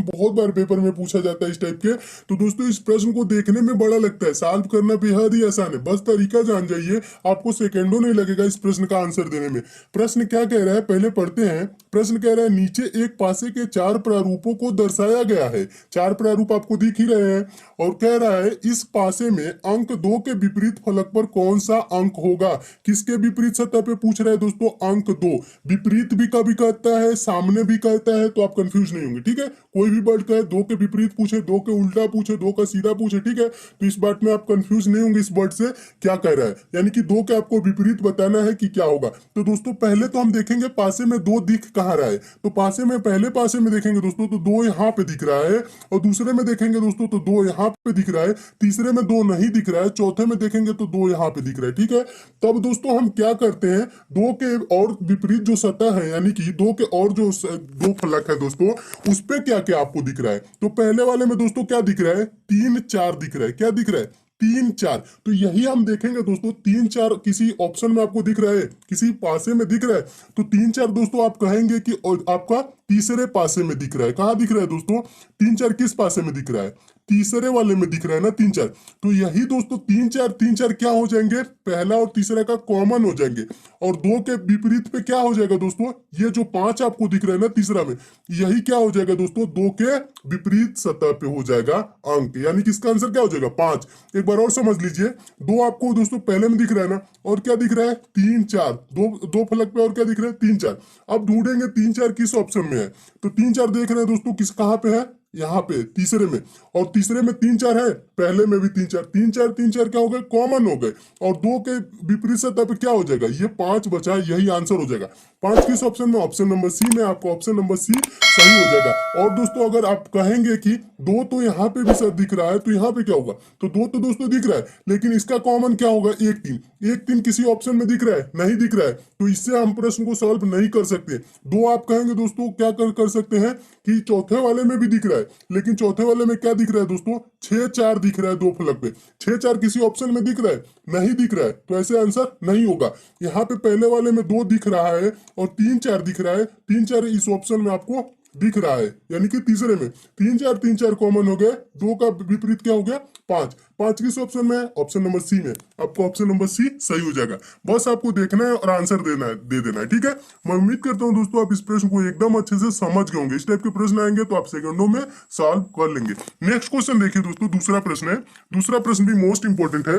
बहुत बार पेपर में पूछा जाता है इस टाइप के। तो दोस्तों इस प्रश्न को देखने में बड़ा लगता है, सॉल्व करना बेहद ही आसान है, बस तरीका जान जाइए, आपको सेकेंडों नहीं लगेगा इस प्रश्न का आंसर देने में। प्रश्न क्या कह रहा है पहले पढ़ते हैं। प्रश्न कह रहा है नीचे एक पासे के चार प्रारूपों को दर्शाया गया है। चार प्रारूप आपको दिख ही रहे हैं और कह रहा है इस पासे में अंक 2 के विपरीत फलक पर कौन सा अंक होगा। किसके विपरीत सतह पे पूछ रहा है दोस्तों, अंक 2। विपरीत भी कभी कहता है, सामने भी कहता है, तो आप कंफ्यूज नहीं होंगे, ठीक है। कोई भी वर्ड कहे, 2 के विपरीत पूछे, 2 के उल्टा पूछे, 2 का सीधा पूछे, ठीक है, तो इस बात में आप कंफ्यूज नहीं होंगे इस वर्ड से क्या कह रहा है, यानी कि 2 के आपको विपरीत बताना है कि क्या होगा। तो दोस्तों पहले तो हम देखेंगे पासे में 2 दिख कहाँ रहा है। तो पासे में, पहले पासे में देखेंगे दोस्तों तो 2 यहाँ पे दिख रहा है, और दूसरे में देखेंगे दोस्तों तो 2 यहाँ पे दिख रहा है, तीसरे में 2 नहीं दिख रहा है, चौथे में देखेंगे तो 2 यहाँ पे दिख रहा है, ठीक है। तब दोस्तों हम क्या करते हैं, 2 के और विपरीत जो सतह है, यानी कि 2 के और जो 2 फलक है दोस्तों, उस पे क्या क्या आपको दिख रहा है। तो पहले वाले में दोस्तों क्या दिख रहा है, 3 4 दिख रहा है, क्या दिख रहा है, 3 4। तो यही हम देखेंगे दोस्तों, 3 4 किसी ऑप्शन में आपको दिख रहा है, किसी पासे में दिख रहा है, तो 3 4 दोस्तों आप कहेंगे कि आपका तीसरे पासे में दिख रहा है। कहाँ दिख रहा है दोस्तों, 3 4 किस पासे में दिख रहा है, तीसरे वाले में दिख रहा है ना 3 4। तो यही दोस्तों 3 4 क्या हो जाएंगे, पहला और तीसरा का कॉमन हो जाएंगे, और 2 के विपरीत पे क्या हो जाएगा दोस्तों, ये जो 5 आपको दिख रहा है ना तीसरा में, यही क्या हो जाएगा दोस्तों, 2 के विपरीत सतह पे हो जाएगा अंक, यानी कि इसका आंसर क्या हो जाएगा 5। एक बार और समझ लीजिए, 2 आपको दोस्तों पहले में दिख रहा है ना, और क्या दिख रहा है 3 4, दो फलक पे और क्या दिख रहा है 3 4। अब ढूंढेंगे 3 4 किस ऑप्शन में है, तो 3 4 देख रहे हैं दोस्तों किस कहाँ पे है, यहाँ पे तीसरे में, और तीसरे में 3 4 है, पहले में भी 3 4, 3 4 3 4 क्या हो गए, कॉमन हो गए, और 2 के विपरीत सतह पे क्या हो जाएगा, ये 5 बचा है, यही आंसर हो जाएगा। 5 किस ऑप्शन में, ऑप्शन नंबर सी में, आपको ऑप्शन नंबर सी सही हो जाएगा। और दोस्तों अगर आप कहेंगे कि 2 तो यहाँ पे भी सर दिख रहा है, तो यहाँ पे क्या होगा, तो 2 तो दोस्तों दिख रहा है, लेकिन इसका कॉमन क्या होगा, 1 3, 1 3 किसी ऑप्शन में दिख रहा है, नहीं दिख रहा है, तो इससे हम प्रश्न को सॉल्व नहीं कर सकते। 2 आप कहेंगे दोस्तों क्या कर सकते हैं कि चौथे वाले में भी दिख रहा है, लेकिन चौथे वाले में क्या दिख रहा है दोस्तों, 6 4 दिख रहा है 2 फलक पे, 6 4 किसी ऑप्शन में दिख रहा है, नहीं दिख रहा है, तो ऐसे आंसर नहीं होगा। यहाँ पे पहले वाले में 2 दिख रहा है और 3 4 दिख रहा है, 3 4 इस ऑप्शन में आपको दिख रहा है, यानी कि तीसरे में 3 4 कॉमन हो गए, 2 का विपरीत क्या हो गया 5, 5 किस ऑप्शन में है, ऑप्शन नंबर सी में, आपको ऑप्शन नंबर सी सही हो जाएगा। बस आपको देखना है और आंसर देना है, दे देना है, ठीक है। मैं उम्मीद करता हूँ दोस्तों आप इस प्रश्न को एकदम अच्छे से समझ गए होंगे। इस टाइप के प्रश्न आएंगे तो आप सेकंडों में सॉल्व कर लेंगे। नेक्स्ट क्वेश्चन देखिए दोस्तों, दूसरा प्रश्न है। दूसरा प्रश्न भी मोस्ट इंपॉर्टेंट है,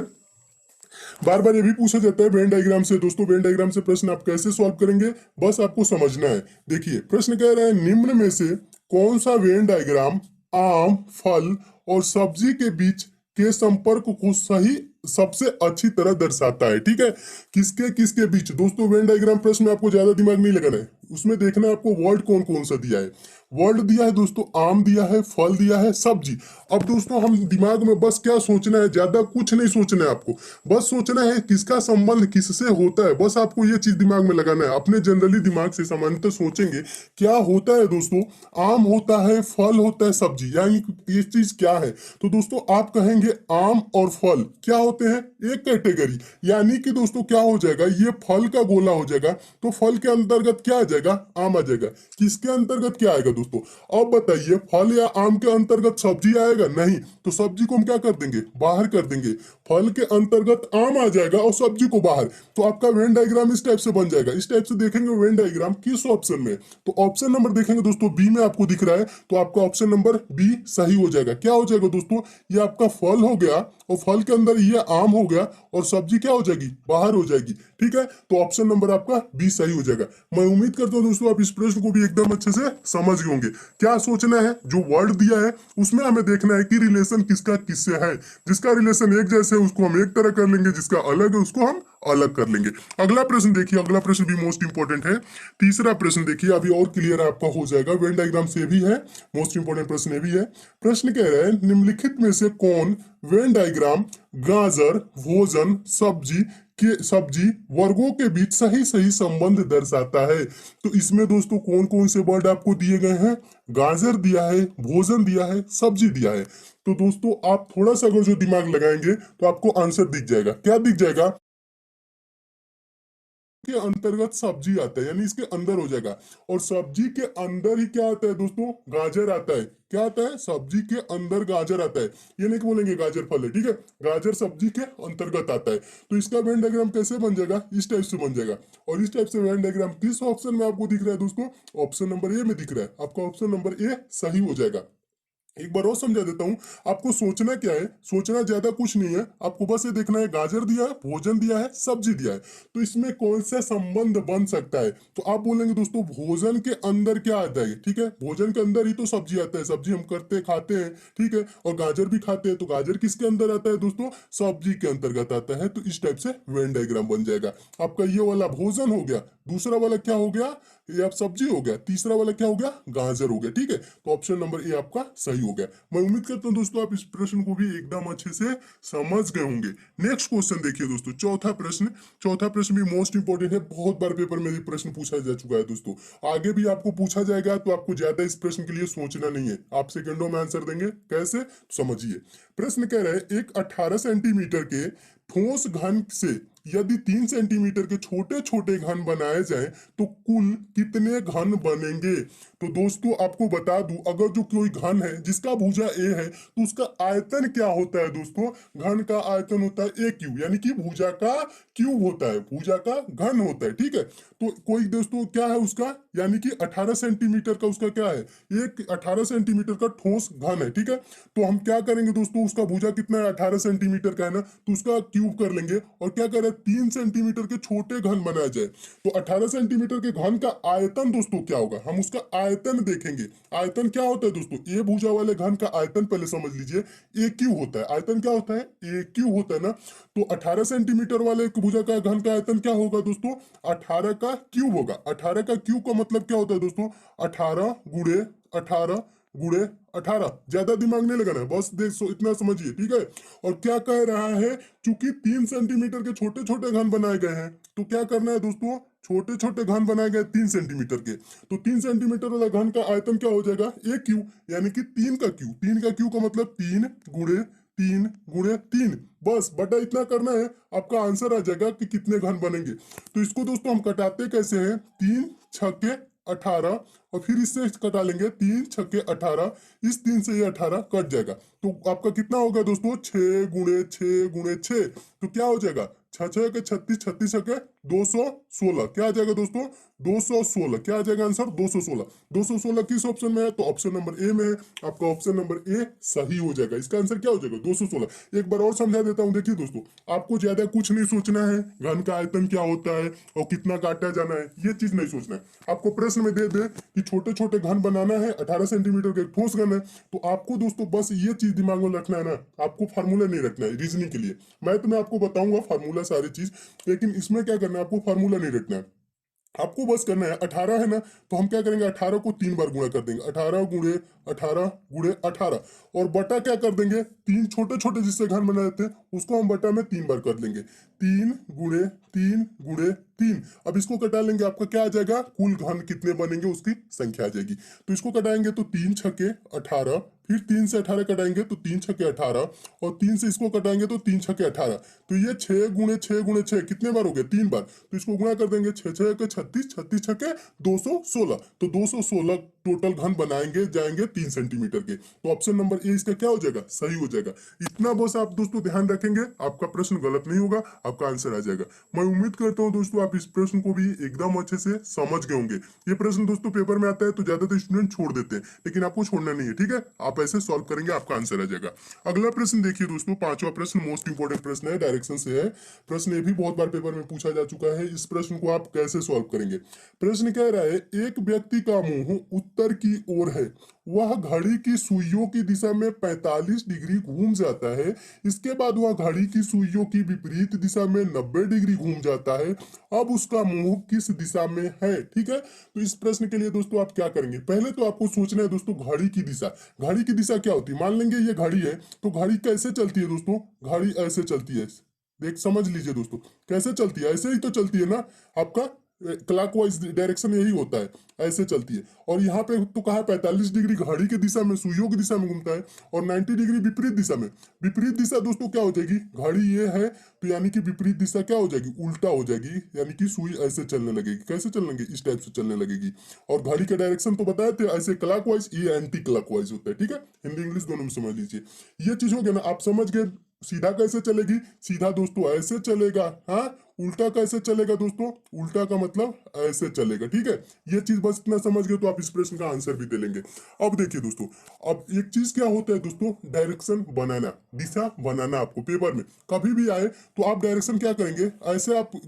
बार बार ये भी पूछा जाता है वेन डायग्राम से। दोस्तों वेन डायग्राम से प्रश्न आप कैसे सॉल्व करेंगे, बस आपको समझना है। देखिए प्रश्न कह रहा है निम्न में से कौन सा वेन डायग्राम आम, फल और सब्जी के बीच के संपर्क को सही सबसे अच्छी तरह दर्शाता है, ठीक है। किसके किसके बीच, दोस्तों वेन डायग्राम प्रश्न में आपको ज्यादा दिमाग नहीं लगाना है, उसमें देखना है आपको वर्ड कौन कौन सा दिया है। वर्ड दिया है दोस्तों आम दिया है, फल दिया है, सब्जी। अब दोस्तों हम दिमाग में बस क्या सोचना है, ज्यादा कुछ नहीं सोचना है आपको, बस सोचना है किसका संबंध किससे होता है, बस आपको ये चीज दिमाग में लगाना है। अपने जनरली दिमाग से सामान्यतः सोचेंगे क्या होता है दोस्तों, आम होता है, फल होता है, सब्जी, यानी ये चीज क्या है। तो दोस्तों आप कहेंगे आम और फल क्या होते हैं, एक कैटेगरी, यानी कि दोस्तों क्या हो जाएगा, ये फल का गोला हो जाएगा, तो फल के अंतर्गत क्या आ जाएगा, आम आ जाएगा। किसके अंतर्गत क्या आएगा दोस्तों, अब बताइए, फल या आम के अंतर्गत सब्जी आएगा, नहीं, तो सब्जी को हम क्या कर देंगे, बाहर कर देंगे। फल के अंतर्गत आम आ जाएगा और सब्जी को बाहर, तो आपका वेन डायग्राम इस टाइप से बन जाएगा। इस टाइप से देखेंगे वेन डायग्राम किस ऑप्शन में, तो ऑप्शन नंबर देखेंगे दोस्तों बी में आपको दिख रहा है, तो आपका ऑप्शन नंबर बी सही हो जाएगा। क्या हो जाएगा दोस्तों, ये आपका फल हो गया, और फल के अंदर ये आम हो गया, और सब्जी क्या हो जाएगी, बाहर हो जाएगी, ठीक है। तो ऑप्शन नंबर आपका बी सही हो जाएगा। मैं उम्मीद करता हूँ दोस्तों आप इस प्रश्न को भी एकदम अच्छे से समझ गए होंगे। क्या सोचना है, जो वर्ड दिया है उसमें हमें देखना है कि रिलेशन किसका किससे है। जिसका रिलेशन एक जैसे है उसको हम एक तरह कर लेंगे, जिसका अलग है उसको हम अलग कर लेंगे। अगला प्रश्न देखिए, अगला प्रश्न भी मोस्ट इंपॉर्टेंट है। तीसरा प्रश्न देखिए, अभी और क्लियर आपका हो जाएगा, वेन डायग्राम से भी है, मोस्ट इंपॉर्टेंट प्रश्न ये भी है। प्रश्न कह रहे हैं निम्नलिखित में से कौन वेन डायग्राम गाजर, भोजन, सब्जी वर्गों के बीच सही सही संबंध दर्शाता है। तो इसमें दोस्तों कौन कौन से वर्ड आपको दिए गए हैं, गाजर दिया है, भोजन दिया है, सब्जी दिया है। तो दोस्तों आप थोड़ा सा अगर जो दिमाग लगाएंगे तो आपको आंसर दिख जाएगा। क्या दिख जाएगा, के अंतर्गत सब्जी आता है, यानी इसके अंदर हो जाएगा। और सब्जी के अंदर ही क्या आता है दोस्तों, गाजर आता है। क्या आता है, सब्जी के अंदर गाजर आता है। ये नहीं कि बोलेंगे गाजर फल है, ठीक है, गाजर सब्जी के अंतर्गत आता है। तो इसका वेन डायग्राम कैसे बन जाएगा, इस टाइप से बन जाएगा। और इस टाइप से वेन डायग्राम किस ऑप्शन में आपको दिख रहा है दोस्तों, ऑप्शन नंबर ए में दिख रहा है। आपका ऑप्शन नंबर ए सही हो जाएगा। एक बार और समझा देता हूं, आपको सोचना क्या है, सोचना ज्यादा कुछ नहीं है, आपको बस ये देखना है गाजर दिया है, भोजन दिया है, सब्जी दिया है, तो इसमें कौन सा संबंध बन सकता है। तो आप बोलेंगे दोस्तों भोजन के अंदर क्या आता है, ठीक है, भोजन के अंदर ही तो सब्जी आता है, सब्जी हम करते खाते हैं, ठीक है, और गाजर भी खाते हैं, तो गाजर किसके अंदर आता है दोस्तों, सब्जी के अंतर्गत आता है। तो इस टाइप से वेन डायग्राम बन जाएगा। आपका ये वाला भोजन हो गया, दूसरा वाला क्या हो गया, ये आप सब्जी हो गया, तीसरा वाला क्या हो गया, गाजर हो गया, ठीक है। तो ऑप्शन नंबर ए आपका सही हो गया। मैं उम्मीद करता हूं दोस्तों आप इस प्रश्न को भी एकदम अच्छे से समझ गए होंगे। नेक्स्ट क्वेश्चन देखिए दोस्तों, चौथा प्रश्न। चौथा प्रश्न भी मोस्ट इंपोर्टेंट है, बहुत बार पेपर में भी प्रश्न पूछा जा चुका है दोस्तों, आगे भी आपको पूछा जाएगा, तो आपको ज्यादा इस प्रश्न के लिए सोचना नहीं है, आप सेकंडों में आंसर देंगे। कैसे, समझिए। प्रश्न कह रहा है एक 18 सेंटीमीटर के ठोस घन से यदि 3 सेंटीमीटर के छोटे छोटे घन बनाए जाएं तो कुल कितने घन बनेंगे। तो दोस्तों आपको बता दूं, अगर जो कोई घन है जिसका भुजा ए है तो उसका आयतन क्या होता है दोस्तों, घन का आयतन होता है ए क्यूब, यानी कि भुजा का क्यूब होता है, भुजा का घन होता है, ठीक है। तो कोई दोस्तों क्या है उसका, यानी कि 18 सेंटीमीटर का उसका क्या है, एक 18 सेंटीमीटर का ठोस घन है, ठीक है। तो हम क्या करेंगे दोस्तों, उसका भुजा कितना है, 18 सेंटीमीटर का है ना, तो उसका क्यूब कर लेंगे और क्या करें, 3 सेंटीमीटर के छोटे घन बनाया जाए। तो 18 सेंटीमीटर के घन का आयतन दोस्तों क्या होगा, हम उसका आयतन देखेंगे। आयतन क्या होता है दोस्तों, ए भुजा वाले घन का आयतन पहले समझ लीजिए, ए क्यू होता है। आयतन क्या होता है, ए क्यू होता है ना। तो 18 सेंटीमीटर वाले भुजा का घन का आयतन क्या होगा दोस्तों, 18 का क्यूब होगा। 18 का क्यूब का मतलब क्या होता है दोस्तों, 18 गुणे 18 गुणे 18। ज्यादा दिमाग नहीं लगाना है, बस देख इतना समझिए, ठीक है। और क्या कह रहा है, चूंकि 3 सेंटीमीटर के छोटे छोटे घन बनाए गए हैं, तो क्या करना है दोस्तों, छोटे छोटे घन बनाए गए 3 सेंटीमीटर के, तो 3 सेंटीमीटर वाला घन का आयतन क्या हो जाएगा, ए क्यू, यानी कि 3 का क्यू। 3 का क्यू का मतलब 3 गुणे 3 गुणे 3, बस बटा इतना करना है, आपका आंसर आ जाएगा कि कितने घन बनेंगे। तो इसको दोस्तों हम कटाते कैसे हैं, 3 छक्के 18 और फिर इससे कटा लेंगे 3 छक्के 18, इस 3 से ये 18 कट जाएगा। तो आपका कितना होगा दोस्तों, 6 गुणे 6 गुणे 6, तो क्या हो जाएगा, 6 6 के 36, 36 के 216, क्या आ जाएगा दोस्तों, 216। क्या आ जाएगा आंसर, 216। 216 किस ऑप्शन में है, तो ऑप्शन नंबर ए में है। आपका ऑप्शन नंबर ए सही हो जाएगा, इसका आंसर क्या हो जाएगा, 216। एक बार और समझा देता हूं, देखिए दोस्तों आपको ज्यादा कुछ नहीं सोचना है, घन का आयतन क्या होता है और कितना काटा जाना है, ये चीज नहीं सोचना है। आपको प्रश्न में दे दे कि छोटे छोटे घन बनाना है, 18 सेंटीमीटर के ठोस घन है, तो आपको दोस्तों बस ये चीज दिमाग में रखना है ना, आपको फार्मूला नहीं रखना है रीजनिंग के लिए। मैं तुम्हें आपको बताऊंगा फार्मूला सारी चीज, लेकिन इसमें क्या करना है, आपको फार्मूला नहीं रखना है, आपको बस करना है 18 है ना, तो हम क्या करेंगे, 18 को 3 बार गुणा कर देंगे, 18 गुणे 18 गुणे 18, और बटा क्या कर देंगे, 3 छोटे छोटे जिससे घन बना देते हैं उसको हम बटा में 3 बार कर लेंगे, 3 गुणे 3 गुणे 3। अब इसको कटा लेंगे, आपका क्या आ जाएगा, कुल घन कितने बनेंगे उसकी संख्या आ जाएगी। तो इसको कटाएंगे तो 3 छक्के 18, फिर 3 से 18 कटाएंगे तो 3 छक्के 18, और 3 से इसको कटाएंगे तो 3 छक्के 18। तो ये 6 गुणे 6 गुणे 6 कितने बार हो गए, 3 बार। तो इसको गुणा कर देंगे, 6 6 के 36, 36 छक्के 216, तो 216 टोटल घन बनाएंगे जाएंगे 3 सेंटीमीटर के। तो ऑप्शन नंबर ए इसका क्या हो जाएगा, सही हो जाएगा। इतना बस आप दोस्तों ध्यान रखेंगे, आपका प्रश्न गलत नहीं होगा, आपका आंसर आ जाएगा। मैं उम्मीद करता हूं दोस्तों आप इस प्रश्न को भी एकदम अच्छे से समझ गए होंगे। ये प्रश्न दोस्तों पेपर में आता है तो ज्यादातर स्टूडेंट छोड़ देते हैं, लेकिन आपको छोड़ना नहीं है, ठीक है, आप ऐसे सॉल्व करेंगे, आपका आंसर आ जाएगा। अगला प्रश्न देखिए दोस्तों, पांचवा प्रश्न मोस्ट इंपोर्टेंट प्रश्न है, डायरेक्शन से है प्रश्न, ये भी बहुत बार पेपर में पूछा जा चुका है। इस प्रश्न को आप कैसे सॉल्व करेंगे। प्रश्न कह रहा है एक व्यक्ति का मुंह उत्तर की ओर है, वह घड़ी की सुइयों की दिशा में 45 डिग्री घूम जाता है, इसके बाद वह घड़ी की सुइयों की विपरीत दिशा में 90 डिग्री घूम जाता है। अब उसका मुंह किस दिशा में है, ठीक है। तो इस प्रश्न के लिए दोस्तों आप क्या करेंगे, पहले तो आपको सोचना है दोस्तों घड़ी की दिशा। घड़ी की दिशा क्या होती है, मान लेंगे ये घड़ी है, तो घड़ी कैसे चलती है दोस्तों, घड़ी ऐसे चलती है, देख समझ लीजिए दोस्तों कैसे चलती है, ऐसे ही तो चलती है ना। आपका क्लॉकवाइज डायरेक्शन यही होता है, ऐसे चलती है। और यहाँ पे तो कहा 45 डिग्री घड़ी की दिशा में, सुइयों की दिशा में घूमता है, और 90 डिग्री विपरीत दिशा में। विपरीत दिशा दोस्तों क्या हो जाएगी, घड़ी ये है तो यानी कि विपरीत दिशा क्या हो जाएगी, उल्टा हो जाएगी, यानी कि सुई ऐसे चलने लगेगी। कैसे चलने लगेगी, इस टाइप से चलने लगेगी। और घड़ी का डायरेक्शन तो बताए थे ऐसे क्लॉकवाइज, ये एंटी क्लॉकवाइज होता है। ठीक है, हिंदी इंग्लिश दोनों में समझ लीजिए। ये चीज हो गया ना, आप समझ गए। सीधा कैसे चलेगी, सीधा दोस्तों ऐसे चलेगा। हाँ, उल्टा कैसे चलेगा दोस्तों, उल्टा का मतलब ऐसे चलेगा। ठीक है, ये चीज बस इतना समझ गए तो आप इस प्रश्न का आंसर भी दे लेंगे। अब देखिए दोस्तों, अब एक चीज क्या होता है दोस्तों, डायरेक्शन बनाना, दिशा बनाना। आपको पेपर में कभी भी आए तो आप डायरेक्शन क्या करेंगे, ऐसे आप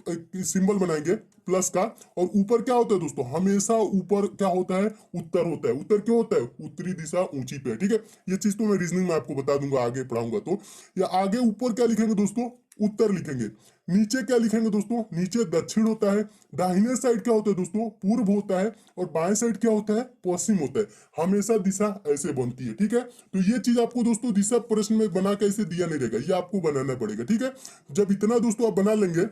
सिंबल बनाएंगे प्लस का, और ऊपर क्या होता है दोस्तों, हमेशा ऊपर क्या होता है, उत्तर होता है। उत्तर क्यों होता है, उत्तरी दिशा ऊंची पे है। ठीक है, ये चीज तो मैं रीजनिंग में आपको बता दूंगा, आगे पढ़ाऊंगा तो। या आगे ऊपर क्या लिखेंगे दोस्तों, उत्तर लिखेंगे। नीचे क्या लिखेंगे दोस्तों, नीचे दक्षिण होता है। दाहिने साइड क्या होता है दोस्तों, पूर्व होता है। और बाएं साइड क्या होता है, पश्चिम होता है। हमेशा दिशा ऐसे बनती है। ठीक है, तो ये चीज आपको दोस्तों दिशा प्रश्न में बना के ऐसे दिया नहीं रहेगा, ये आपको बनाना पड़ेगा। ठीक है, जब इतना दोस्तों आप बना लेंगे,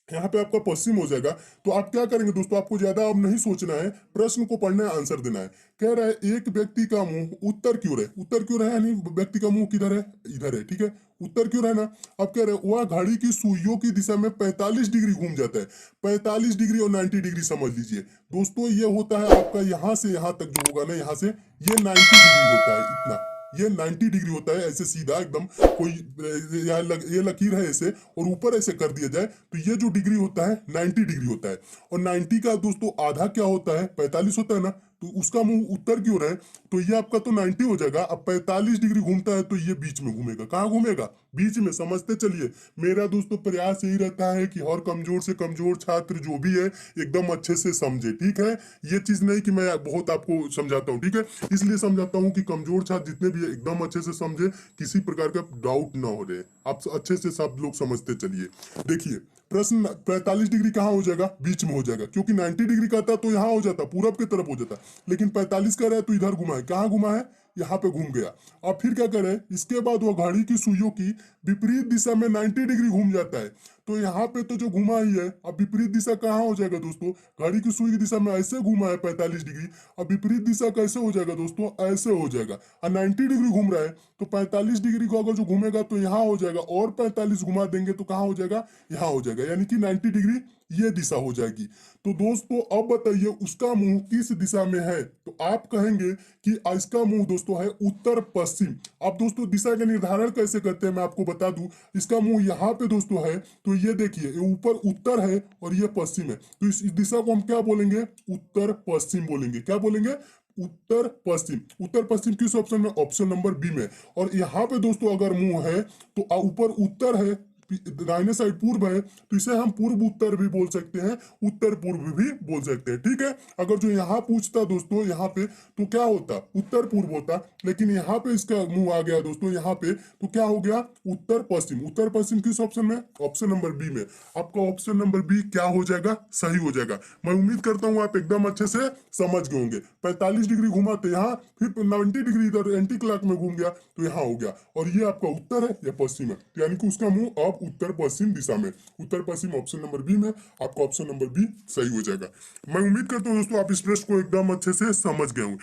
यहाँ पे आपका पश्चिम हो जाएगा, तो आप क्या करेंगे दोस्तों, आपको ज्यादा अब नहीं सोचना है, प्रश्न को पढ़ना है, आंसर देना है। कह रहा है एक व्यक्ति का मुंह उत्तर क्यों रहे, उत्तर क्यों रहे, यानी व्यक्ति का मुंह किधर है, इधर है। ठीक है, उत्तर क्यों रहना। अब कह रहे हैं वह घड़ी की सुइयों की दिशा में 45 डिग्री घूम जाता है। 45 डिग्री और 90 डिग्री समझ लीजिए दोस्तों, ये होता है आपका यहां से यहां तक जो होगा ना, यहां से ये 90 डिग्री होता है, इतना ये 90 डिग्री होता है, ऐसे सीधा एकदम। कोई ये लकीर है ऐसे, और ऊपर ऐसे कर दिया जाए तो ये जो डिग्री होता है 90 डिग्री होता है। और 90 का दोस्तों आधा क्या होता है, 45 होता है ना, तो उसका मुंह उत्तर क्यों रहे, तो ये आपका तो 90 हो जाएगा। अब 45 डिग्री घूमता है तो ये बीच में घूमेगा। कहाँ घूमेगा, बीच में। समझते चलिए, मेरा दोस्तों प्रयास यही रहता है कि हर कमजोर से कमजोर छात्र जो भी है एकदम अच्छे से समझे। ठीक है, ये चीज नहीं कि मैं बहुत आपको समझाता हूँ। ठीक है, इसलिए समझाता हूँ कि कमजोर छात्र जितने भी है एकदम अच्छे से समझे, किसी प्रकार का डाउट ना हो रहे, आप अच्छे से सब लोग समझते चलिए। देखिए, प्रश्न 45 डिग्री कहाँ हो जाएगा, बीच में हो जाएगा, क्योंकि 90 डिग्री का था तो यहाँ हो जाता, पूरब की तरफ हो जाता। लेकिन 45 का रहा है तो इधर घुमा है, कहाँ घुमा है, यहाँ पे घूम गया। अब फिर क्या करे, इसके बाद वो घड़ी की सुइयों की विपरीत दिशा में 90 डिग्री घूम जाता है। तो यहाँ पे तो जो घुमा ही है, अब विपरीत दिशा कहाँ हो जाएगा दोस्तों, घड़ी की सुई की दिशा में ऐसे घुमा है 45 डिग्री। अब विपरीत दिशा कैसे हो जाएगा दोस्तों, ऐसे हो जाएगा। और 90 डिग्री घूम रहा है तो 45 डिग्री को अगर जो घूमेगा तो यहाँ हो जाएगा, और 45 घुमा देंगे तो कहाँ हो जाएगा, यहाँ हो जाएगा, यानी कि 90 डिग्री ये दिशा हो जाएगी। तो दोस्तों अब बताइए उसका मुंह किस दिशा में है, तो आप कहेंगे कि इसका मुंह दोस्तों है उत्तर पश्चिम। अब दोस्तों दिशा का निर्धारण कैसे करते हैं मैं आपको बता दूं, इसका मुंह यहाँ पे दोस्तों है, तो ये देखिए ये ऊपर उत्तर है और ये पश्चिम है, तो इस दिशा को हम क्या बोलेंगे, उत्तर पश्चिम बोलेंगे। क्या बोलेंगे, उत्तर पश्चिम। उत्तर पश्चिम किस ऑप्शन में, ऑप्शन नंबर बी में। और यहाँ पे दोस्तों अगर मुंह है तो ऊपर उत्तर है, दाहिने साइड पूर्व है, तो इसे हम पूर्व उत्तर भी बोल सकते हैं, उत्तर पूर्व भी बोल सकते हैं। ठीक है, अगर जो यहाँ पूछता दोस्तों यहाँ पे तो क्या होता, उत्तर पूर्व होता, लेकिन यहाँ पे इसका मुंह आ गया दोस्तों यहाँ पे, तो क्या हो गया, उत्तर पश्चिम। उत्तर पश्चिम किस ऑप्शन में, ऑप्शन नंबर बी में। आपका ऑप्शन नंबर बी क्या हो जाएगा, सही हो जाएगा। मैं उम्मीद करता हूँ आप एकदम अच्छे से समझ गए होंगे। 45 डिग्री घुमा तो यहाँ, फिर 90 डिग्री इधर एंटी क्लॉक में घूम गया तो यहाँ हो गया, और ये आपका उत्तर है, या पश्चिम है, यानी कि उसका मुंह अब उत्तर पश्चिम दिशा में। उत्तर पश्चिम ऑप्शन नंबर बी में, आपका ऑप्शन नंबर बी सही हो जाएगा। मैं उम्मीद करता हूँ दोस्तों आप इस प्रश्न को एकदम अच्छे से समझ गए होंगे।